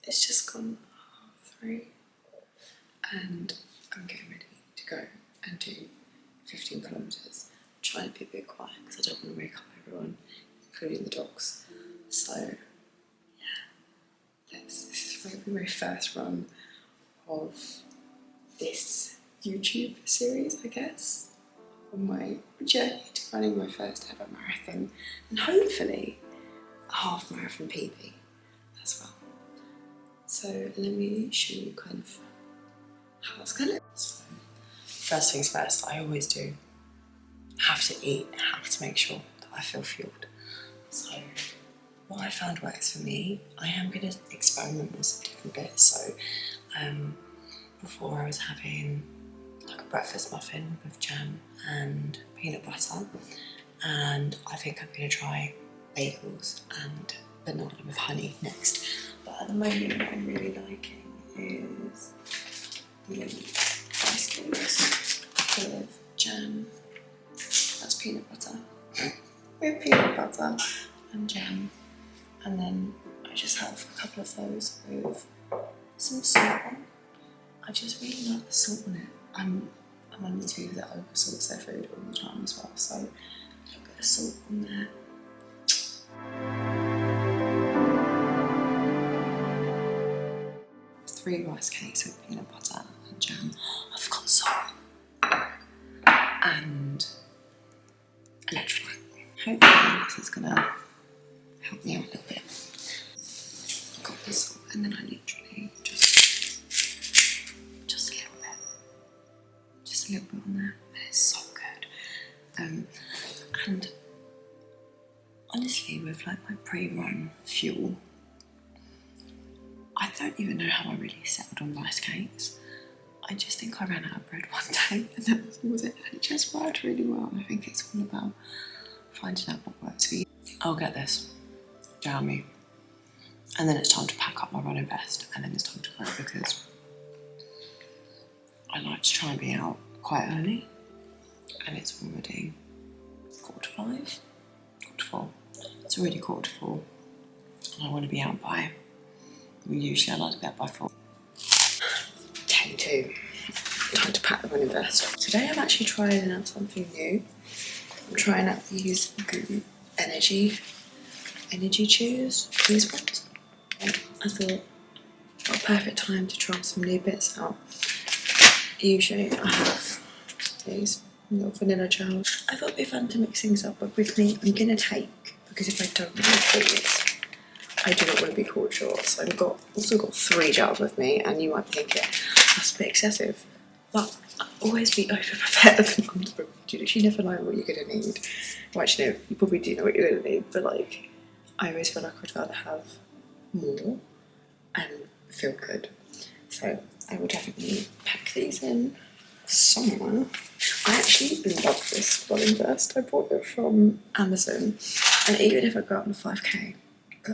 It's just gone 3 and I'm getting ready to go and do 15 kilometres. I'm trying to be a bit quiet because I don't want to wake up everyone, including the dogs. So yeah, this is going to be my first run of this YouTube series, I guess, on my journey to running my first ever marathon and hopefully a half marathon PB as well. So let me show you kind of how it's gonna look. So, first things first, I always do have to eat, have to make sure that I feel fueled. So what I found works for me, I am going to experiment with some different bits. So before I was having like a breakfast muffin with jam and peanut butter, and I think I'm going to try bagels and banana with honey next. But at the moment what I'm really liking is the ice cakes with jam, that's peanut butter, with peanut butter and jam, and then I just have a couple of those with some salt on. I just really like the salt on it. I'm one of these people that over salts their food all the time as well, so a little bit of salt on there. 3 rice cakes with peanut butter and jam. I've got salt and electrolyte. Hopefully this is gonna help me out a little bit. I've got the salt and then I literally just a little bit. Just a little bit on there. And it's so good. And honestly, with like my pre-run fuel, I don't even know how I really settled on rice cakes. I just think I ran out of bread one day and that was it. And it just worked really well. And I think it's all about finding out what works for you. I'll get this, down me. And then it's time to pack up my running vest and then it's time to go because I like to try and be out quite early. And it's already 4:45, 4:45. It's already 4:45 and I want to be out by, usually I like to be out by 4. 10:02. Time to pack the running vest. Today I'm actually trying out something new. I'm trying out these Good Energy chews, these ones. And I thought, what a perfect time to try some new bits out. Usually I have these little vanilla gels. I thought it'd be fun to mix things up, but with me I'm gonna take, because if I don't have these, I do not want to be caught short. So I've also got 3 gels with me, and you might think that's a bit excessive, but always be over prepared than under prepared. You literally never know what you're gonna need. Well, actually, no, you probably do know what you're gonna need, but like, I always feel like I'd rather have more and feel good. So I will definitely pack these in somewhere. I actually love this running vest. I bought it from Amazon, and even if I go out on a 5k,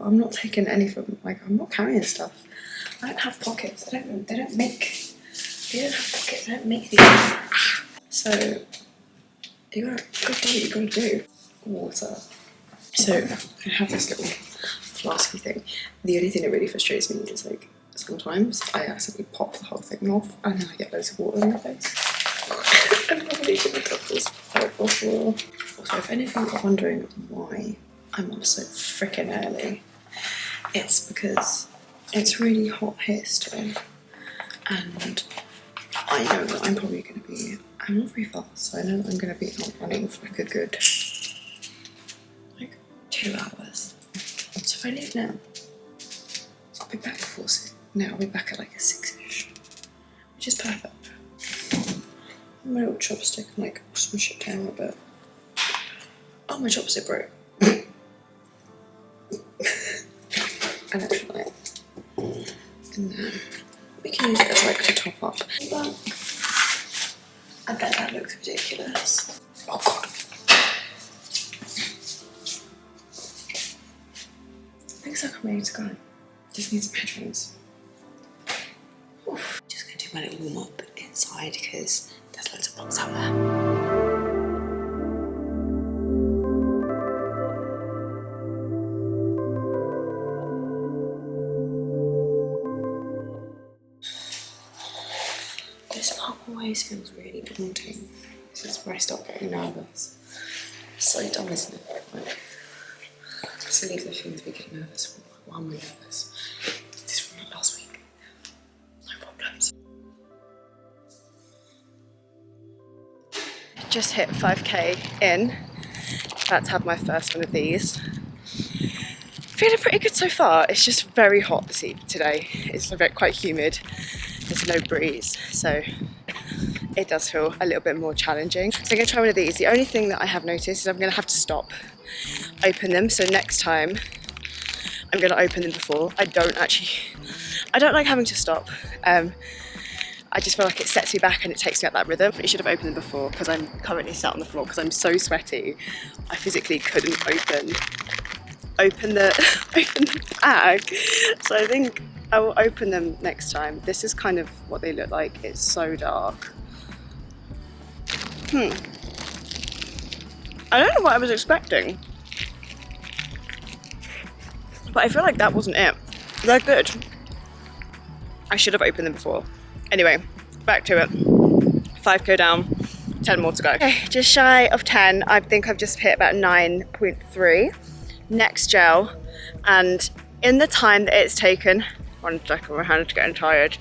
I'm not taking anything. Like, I'm not carrying stuff. I don't have pockets. They don't have pockets. They don't make these. So you gotta do what you gotta do. Water. So I have this little flasky thing. The only thing that really frustrates me is like sometimes I accidentally pop the whole thing off and then I get loads of water in my face. And I'm really gonna cut this pipe off. Also, if any of you are wondering why I'm up so freaking early, it's because it's really hot here still, and I know that I'm probably going to be, I'm not very fast, so I know that I'm going to be out running for like a good, like 2 hours. So if I leave now, I'll be back before 6. No, I'll be back at like 6ish, which is perfect. My little chopstick, I'm like, smush it down a bit. Oh, my chopstick broke. And actually, and then we can use it as like to top up. But I bet that looks ridiculous. Oh god. Looks like I'm ready to go. Just need some headphones. Oof. Just gonna do my little warm up inside because there's loads of bugs out there. always feels really daunting. This is where I start getting nervous. It's so dumb, isn't it? Like, silly the things we get nervous for. Why am I nervous? This was not last week. No problems. Just hit 5k in. About to have my first one of these. Feeling pretty good so far. It's just very hot this evening today. It's quite humid. There's no breeze, so it does feel a little bit more challenging. So I'm going to try one of these. The only thing that I have noticed is I'm going to have to stop, open them. So next time I'm going to open them before. I don't like having to stop. I just feel like it sets me back and it takes me out that rhythm. I should have opened them before because I'm currently sat on the floor because I'm so sweaty. I physically couldn't open the bag. So I think I will open them next time. This is kind of what they look like. It's so dark. I don't know what I was expecting, but I feel like that wasn't it. They're good. I should have opened them before. Anyway, back to it. 5k down, 10 more to go. Okay, just shy of 10. I think I've just hit about 9.3. Next gel, and in the time that it's taken, one second, my hand's getting tired.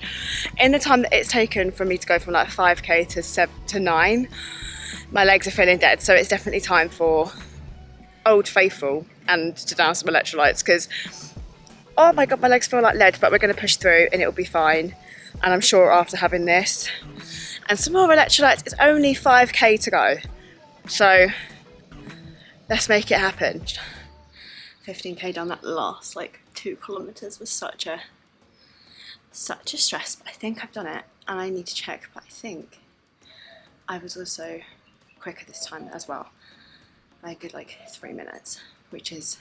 In the time that it's taken for me to go from like 5k to 9, my legs are feeling dead. So it's definitely time for Old Faithful and to down some electrolytes because, oh my God, my legs feel like lead, but we're going to push through and it'll be fine. And I'm sure after having this and some more electrolytes, it's only 5k to go. So let's make it happen. 15k down that last like 2 kilometers was such a stress, but I think I've done it and I need to check, but I think I was also quicker this time as well by a good like 3 minutes, which is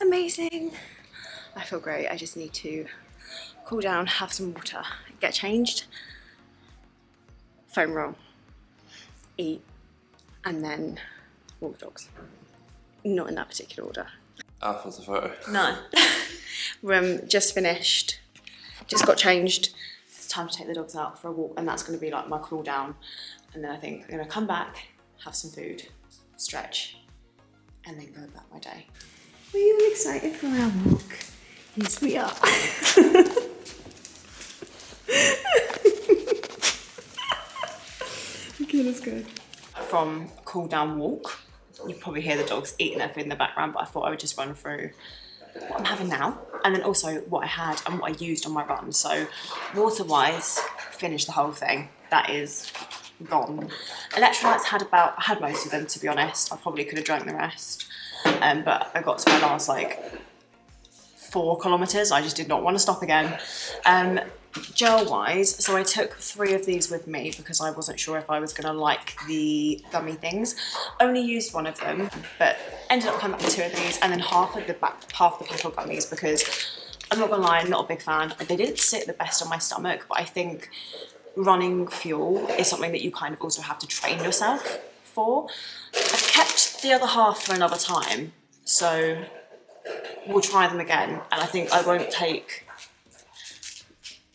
amazing. I feel great. I just need to cool down, have some water, get changed, foam roll, eat, and then walk dogs. Not in that particular order. Alpha's a photo. No. Just finished, just got changed. It's time to take the dogs out for a walk, and that's going to be like my cool down. And then I think I'm going to come back, have some food, stretch, and then go about my day. Were you all excited for our walk? Yes, we are. Okay, let's go. From cool down walk. You probably hear the dogs eating everything in the background, but I thought I would just run through what I'm having now and then also what I had and what I used on my run. So water-wise, finished the whole thing. That is gone. Electrolytes I had most of them, to be honest. I probably could have drank the rest, but I got to my last like 4 kilometers. I just did not want to stop again. Gel-wise, so I took 3 of these with me because I wasn't sure if I was going to like the gummy things. Only used 1 of them, but ended up coming back with 2 of these and then half the pack of gummies because I'm not going to lie, I'm not a big fan. They didn't sit the best on my stomach, but I think running fuel is something that you kind of also have to train yourself for. I've kept the other half for another time, so we'll try them again, and I think I won't take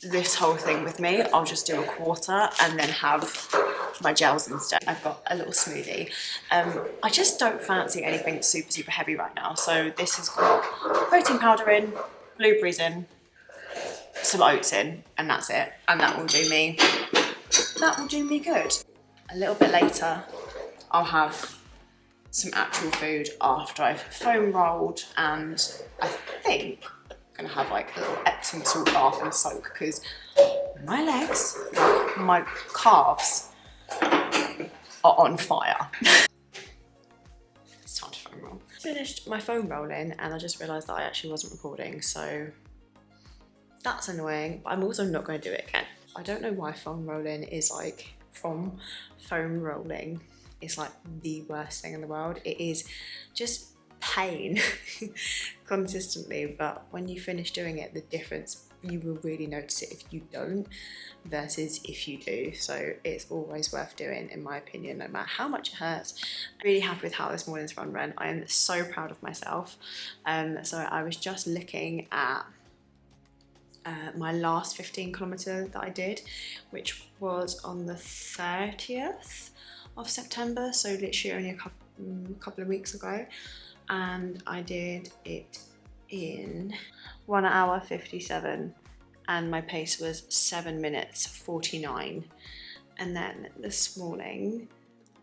this whole thing with me. I'll just do a quarter and then have my gels instead. I've got a little smoothie. I just don't fancy anything super heavy right now, so this has got protein powder in, blueberries in, some oats in, and that's it, and that will do me good. A little bit later I'll have some actual food after I've foam rolled, and I think I'm gonna have like a little Epsom salt bath and soak because my legs, my calves are on fire. It's time to foam roll. Finished my foam rolling and I just realised that I actually wasn't recording, so that's annoying, but I'm also not going to do it again. I don't know why foam rolling is like, foam rolling is like the worst thing in the world. It is just pain consistently, but when you finish doing it, the difference, you will really notice it if you don't versus if you do. So it's always worth doing, in my opinion, no matter how much it hurts. I'm really happy with how this morning's run went. I am so proud of myself. So I was just looking at my last 15 kilometre that I did, which was on the 30th of September, so literally only a couple of weeks ago, and I did it in 1 hour 57 and my pace was 7 minutes 49. And then this morning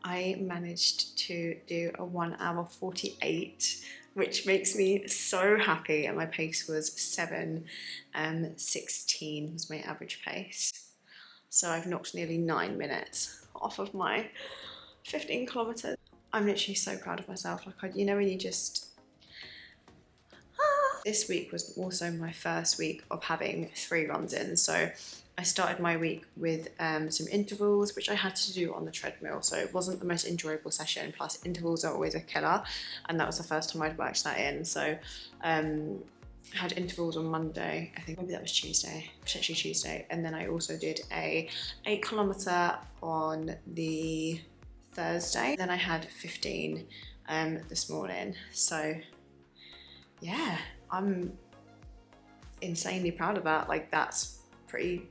I managed to do a 1 hour 48, which makes me so happy, and my pace was 7:16 was my average pace. So I've knocked nearly 9 minutes off of my 15 kilometres. I'm literally so proud of myself. Like, you know, when you just... This week was also my first week of having 3 runs in. So I started my week with some intervals, which I had to do on the treadmill. So it wasn't the most enjoyable session. Plus intervals are always a killer. And that was the first time I'd worked that in. So I had intervals on Monday. I think maybe that was Tuesday, potentially Tuesday. And then I also did a 8 kilometre on the Thursday. Then I had 15 this morning. So yeah, I'm insanely proud of that. Like, that's pretty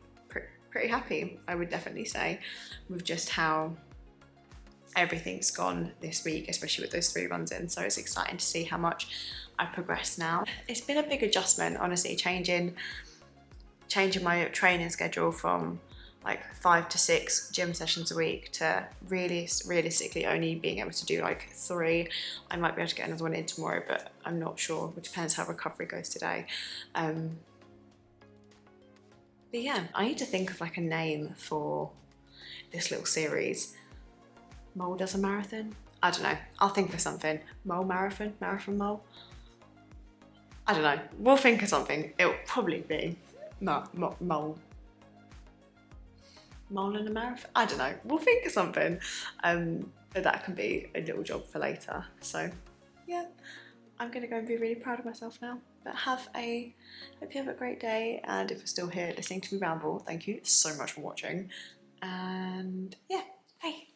happy, I would definitely say, with just how everything's gone this week, especially with those 3 runs in. So it's exciting to see how much I progress now. It's been a big adjustment, honestly, changing my training schedule from like 5 to 6 gym sessions a week to realistically only being able to do like 3. I might be able to get another one in tomorrow, but I'm not sure. It depends how recovery goes today. But yeah, I need to think of like a name for this little series. Mole does a marathon? I don't know. I'll think of something. Mole marathon? Marathon mole? I don't know. We'll think of something. It'll probably be mole. Mole in a marathon? I don't know. We'll think of something. But that can be a little job for later. So yeah, I'm gonna go and be really proud of myself now. But hope you have a great day, and if you're still here listening to me ramble, thank you so much for watching. And yeah, bye.